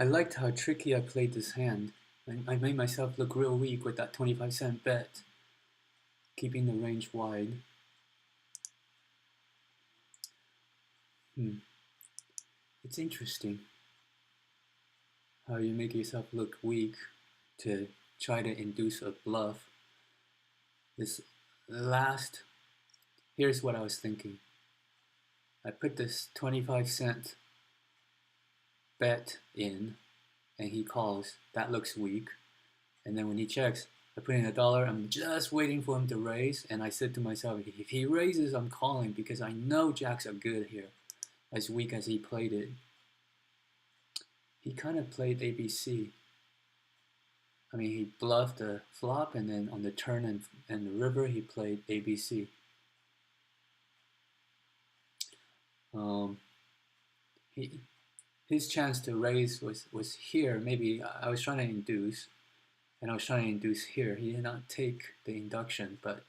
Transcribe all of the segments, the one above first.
I liked how tricky I played this hand. I made myself look real weak with that 25-cent bet, keeping the range wide. It's interesting how you make yourself look weak to try to induce a bluff. Here's what I was thinking. I put this 25-cent bet in, and he calls. That looks weak. And then when he checks, I put in $1. I'm just waiting for him to raise, and I said to myself, if he raises, I'm calling because I know jacks are good here, as weak as he played it. He kind of played ABC. I mean, he bluffed the flop, and then on the turn and the river, he played ABC. His chance to raise was here. Maybe I was trying to induce, and I was trying to induce here. He did not take the induction, but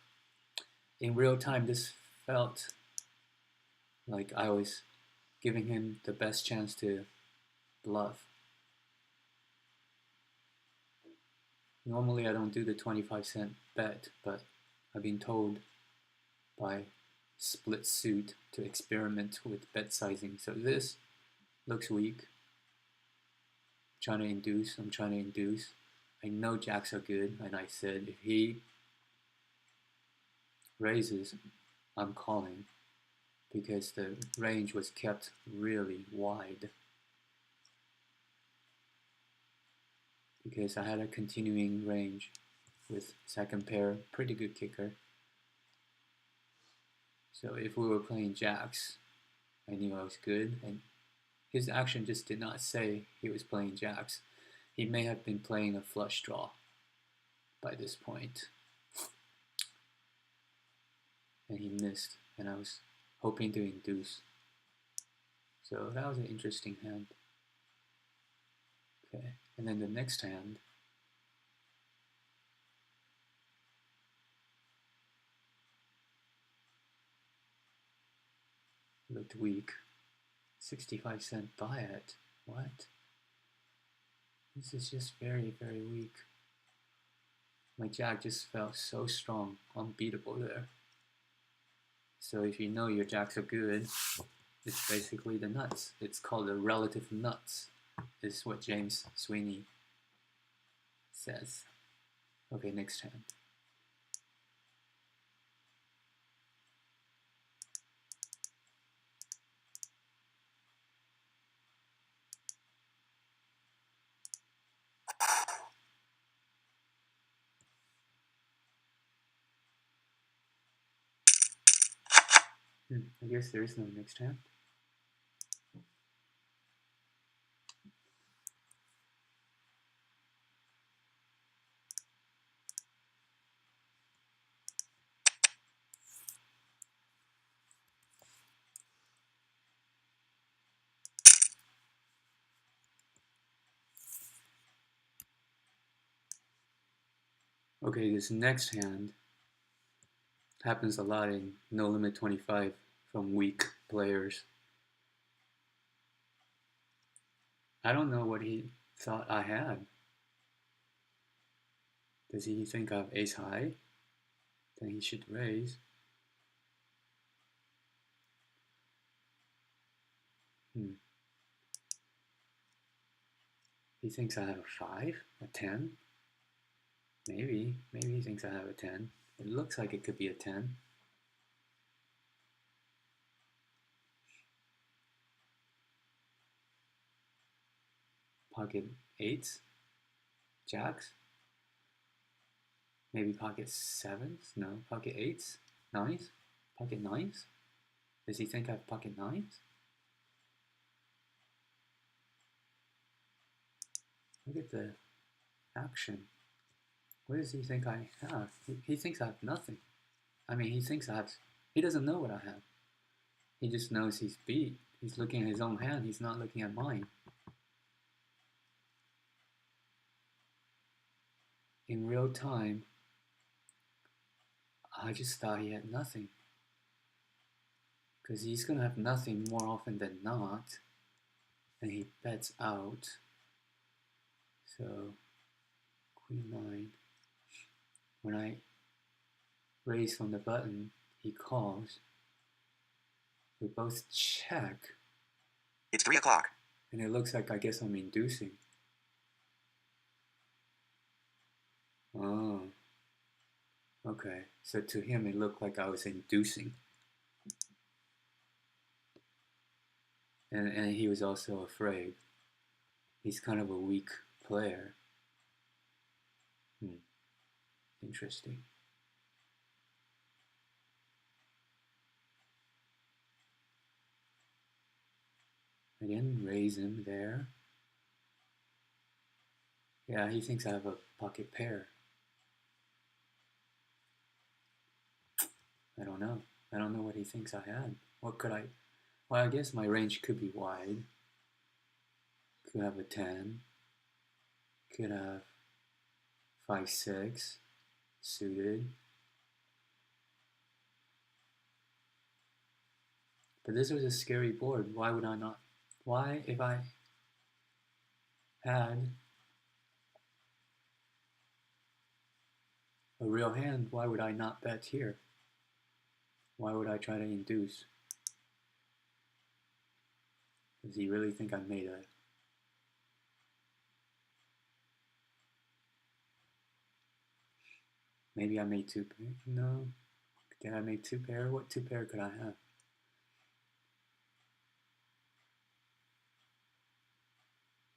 in real time, this felt like I was giving him the best chance to bluff. Normally, I don't do the 25-cent bet, but I've been told by split suit to experiment with bet sizing. So this looks weak. I'm trying to induce. I know jacks are good, and I said if he raises, I'm calling because the range was kept really wide. Because I had a continuing range with second pair, pretty good kicker. So if we were playing jacks, I knew I was good, and his action just did not say he was playing jacks. He may have been playing a flush draw by this point. And he missed, and I was hoping to induce. So that was an interesting hand. Okay, and then the next hand, looked weak. 65-cent buy it. What? This is just very, very weak. My jack just felt so strong, unbeatable there. So if you know your jacks are good, it's basically the nuts. It's called the relative nuts, is what James Sweeney says. Okay, next hand. I guess there is no next hand. Okay, this next hand happens a lot in No Limit 25 from weak players. I don't know what he thought I had. Does he think I have ace high? Then he should raise. He thinks I have a 5, a 10. Maybe he thinks I have a 10. It looks like it could be a 10. Pocket 8s, jacks. Maybe pocket 7s? No, pocket 8s, 9s, pocket 9s. Does he think I have pocket 9s? Look at the action. What does he think I have? He thinks I have nothing. I mean, he doesn't know what I have. He just knows he's beat. He's looking at his own hand. He's not looking at mine. In real time, I just thought he had nothing. Because he's going to have nothing more often than not. And he bets out. So queen 9. When I raise from the button, he calls. We both check. It's 3 o'clock. And it looks like I guess I'm inducing. Oh. Okay. So to him it looked like I was inducing. And he was also afraid. He's kind of a weak player. Interesting. I didn't raise him there. Yeah, he thinks I have a pocket pair. I don't know. I don't know what he thinks I had. What could I... Well, I guess my range could be wide. Could have a 10. Could have 5-6 suited. But this was a scary board. Why would I not? Why, if I had a real hand, why would I not bet here? Why would I try to induce? Does he really think I made a... Maybe I made 2 pair? No. Did I make 2 pair? What 2 pair could I have?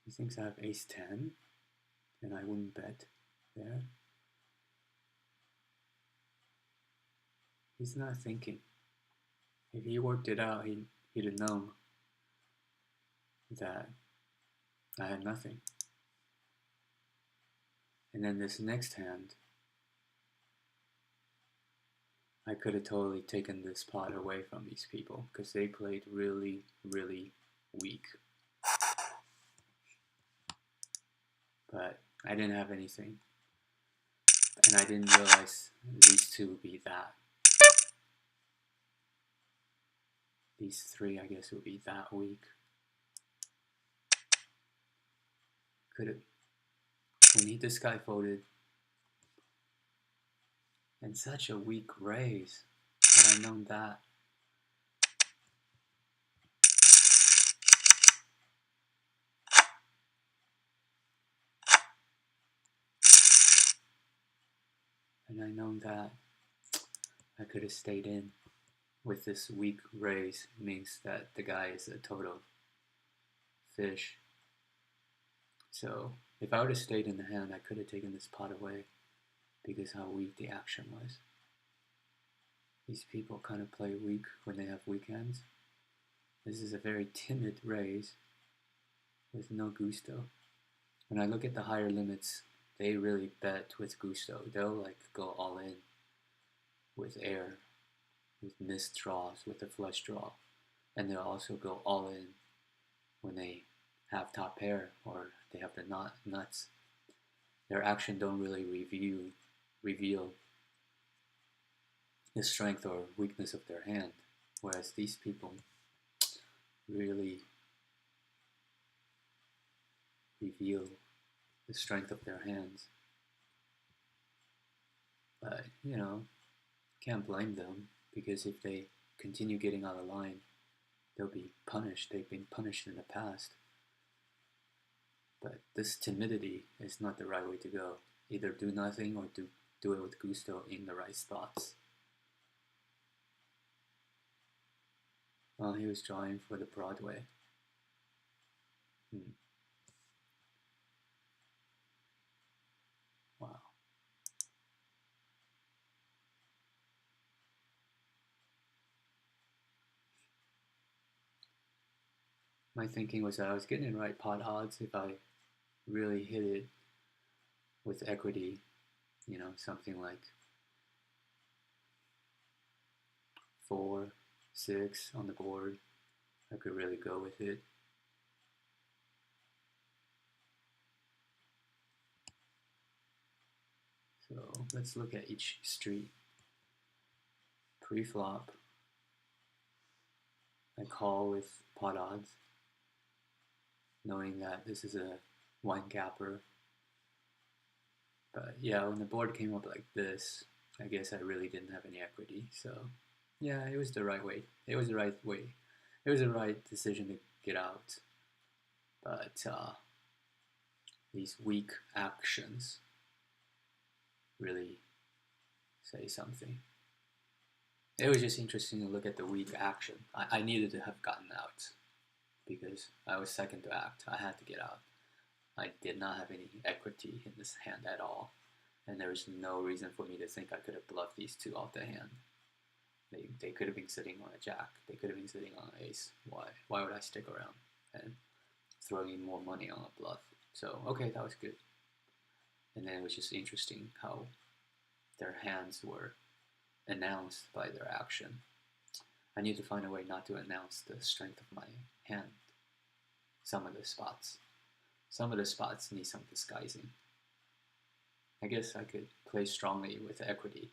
He thinks I have ace 10, and I wouldn't bet there. He's not thinking. If he worked it out, he'd have known that I had nothing. And then this next hand, I could have totally taken this pot away from these people because they played really, really weak. But I didn't have anything. And I didn't realize these two would be that. These 3, I guess, would be that weak. Could have... When this guy folded, and such a weak raise, had I known that. And I known that, I could have stayed in. With this weak raise, it means that the guy is a total fish. So if I would have stayed in the hand, I could have taken this pot away because how weak the action was. These people kind of play weak when they have weak hands. This is a very timid raise with no gusto. When I look at the higher limits, they really bet with gusto. They'll like go all in with air, with missed draws, with a flush draw. And they'll also go all in when they have top pair or they have the nuts. Their action don't really reveal the strength or weakness of their hand, whereas these people really reveal the strength of their hands. But, you know, can't blame them, because if they continue getting out of line, they'll be punished. They've been punished in the past. But this timidity is not the right way to go. Either do nothing or do it with gusto in the right spots. Well, he was drawing for the Broadway. Wow. My thinking was that I was getting the right pot odds if I really hit it with equity, you know, something like 4, 6 on the board. I could really go with it. So let's look at each street. Pre-flop, I call with pot odds, knowing that this is a 1 gapper But yeah, when the board came up like this, I guess I really didn't have any equity. So yeah, it was the right way. It was the right way. It was the right decision to get out. But these weak actions really say something. It was just interesting to look at the weak action. I needed to have gotten out because I was second to act. I had to get out. I did not have any equity in this hand at all, and there was no reason for me to think I could have bluffed these two off the hand. They could have been sitting on a jack. They could have been sitting on an ace. Why would I stick around and throw in more money on a bluff? So okay, that was good. And then it was just interesting how their hands were announced by their action. I need to find a way not to announce the strength of my hand. Some of the spots need some disguising. I guess I could play strongly with equity